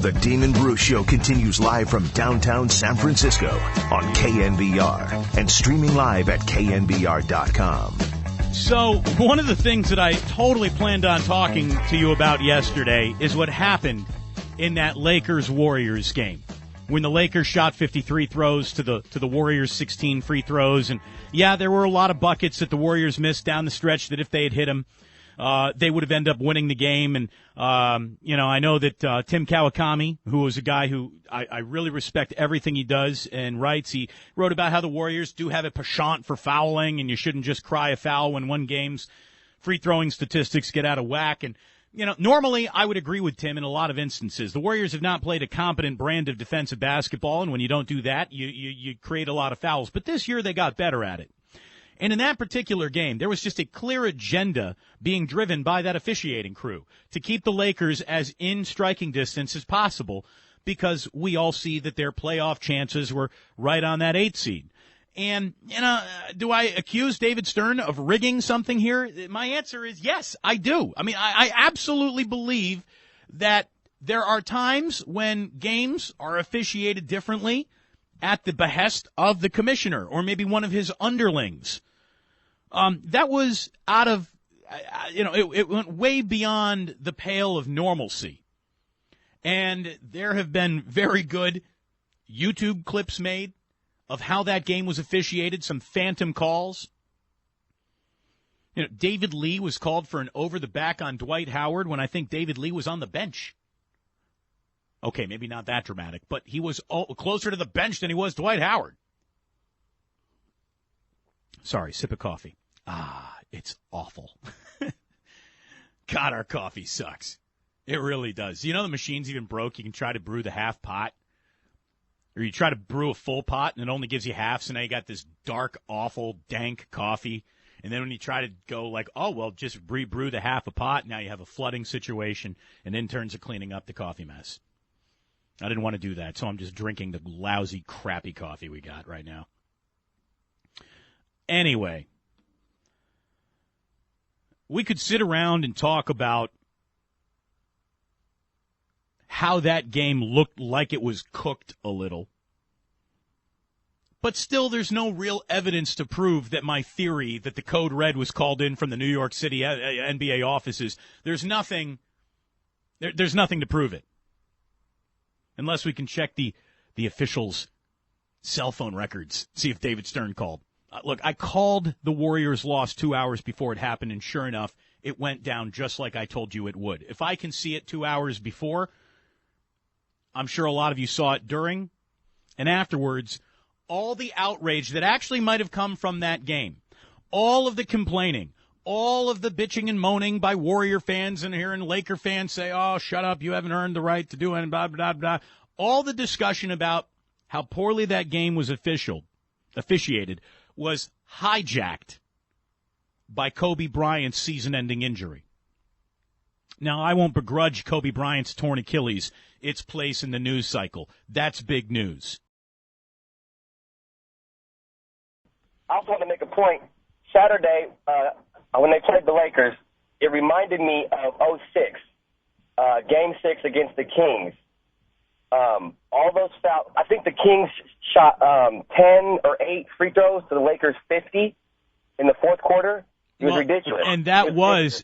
The Damon Bruce Show continues live from downtown San Francisco on KNBR and streaming live at knbr.com. So one of the things that I totally planned on talking to you about yesterday is what happened in that Lakers-Warriors game when the Lakers shot 53 throws to the Warriors' 16 free throws. And, yeah, there were a lot of buckets that the Warriors missed down the stretch that if they had hit them, they would have ended up winning the game. And, I know that Tim Kawakami, who was a guy who I really respect everything he does and writes, he wrote about how the Warriors do have a penchant for fouling, and you shouldn't just cry a foul when one game's free throwing statistics get out of whack. And, normally I would agree with Tim in a lot of instances. The Warriors have not played a competent brand of defensive basketball, and when you don't do that, you create a lot of fouls. But this year they got better at it. And in that particular game, there was just a clear agenda being driven by that officiating crew to keep the Lakers as in striking distance as possible, because we all see that their playoff chances were right on that 8th seed. And, do I accuse David Stern of rigging something here? My answer is yes, I do. I mean, I absolutely believe that there are times when games are officiated differently at the behest of the commissioner or maybe one of his underlings. That was out of, it went way beyond the pale of normalcy. And there have been very good YouTube clips made of how that game was officiated, some phantom calls. David Lee was called for an over-the-back on Dwight Howard when I think David Lee was on the bench. Okay, maybe not that dramatic, but he was closer to the bench than he was Dwight Howard. Sorry, sip of coffee. It's awful. God, our coffee sucks. It really does. The machine's even broke. You can try to brew the half pot. Or you try to brew a full pot, and it only gives you half, so now you got this dark, awful, dank coffee. And then when you try to go like, just re-brew the half a pot, now you have a flooding situation, and interns are cleaning up the coffee mess. I didn't want to do that, so I'm just drinking the lousy, crappy coffee we got right now. Anyway, we could sit around and talk about how that game looked like it was cooked a little. But still, there's no real evidence to prove that my theory that the code red was called in from the New York City NBA offices, there's nothing to prove it. Unless we can check the officials' cell phone records, see if David Stern called. Look, I called the Warriors' loss 2 hours before it happened, and sure enough, it went down just like I told you it would. If I can see it 2 hours before, I'm sure a lot of you saw it during and afterwards. All the outrage that actually might have come from that game, all of the complaining, all of the bitching and moaning by Warrior fans and hearing Laker fans say, oh, shut up, you haven't earned the right to do it, and blah, blah, blah. All the discussion about how poorly that game was officiated was hijacked by Kobe Bryant's season-ending injury. Now, I won't begrudge Kobe Bryant's torn Achilles its place in the news cycle. That's big news. I also want to make a point. Saturday, when they played the Lakers, it reminded me of 2006, Game 6 against the Kings. All those fouls, I think the Kings shot 10 or 8 free throws to the Lakers 50 in the fourth quarter. It was ridiculous. And that was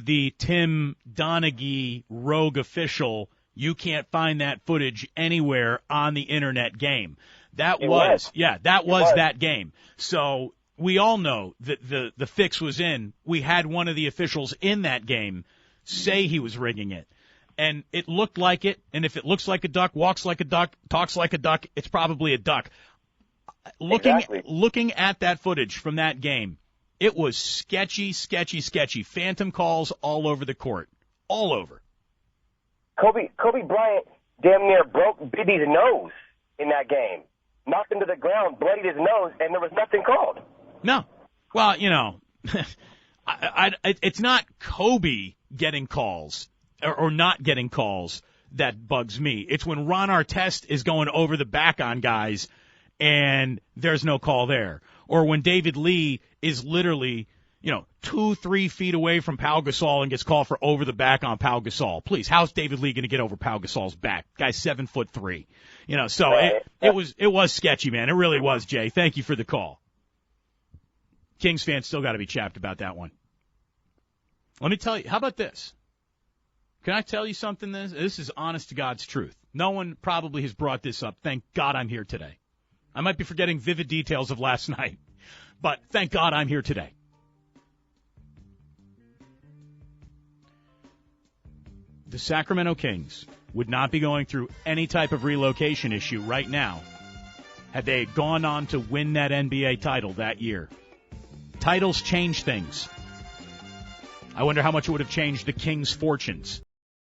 the Tim Donaghy rogue official. You can't find that footage anywhere on the internet game. That was that game. So we all know that the fix was in. We had one of the officials in that game say he was rigging it. And it looked like it, and if it looks like a duck, walks like a duck, talks like a duck, it's probably a duck. Looking at that footage from that game, it was sketchy. Phantom calls all over the court. All over. Kobe Bryant damn near broke Bibby's nose in that game. Knocked him to the ground, bloodied his nose, and there was nothing called. No. Well, it's not Kobe getting calls or not getting calls that bugs me. It's when Ron Artest is going over the back on guys and there's no call there. Or when David Lee is literally, 2-3 feet away from Pau Gasol and gets called for over the back on Pau Gasol. Please, how's David Lee going to get over Pau Gasol's back? Guy's 7'3". So it was sketchy, man. It really was, Jay. Thank you for the call. Kings fans still got to be chapped about that one. Let me tell you, how about this? Can I tell you something? This is honest to God's truth. No one probably has brought this up. Thank God I'm here today. I might be forgetting vivid details of last night, but thank God I'm here today. The Sacramento Kings would not be going through any type of relocation issue right now had they gone on to win that NBA title that year. Titles change things. I wonder how much it would have changed the Kings' fortunes.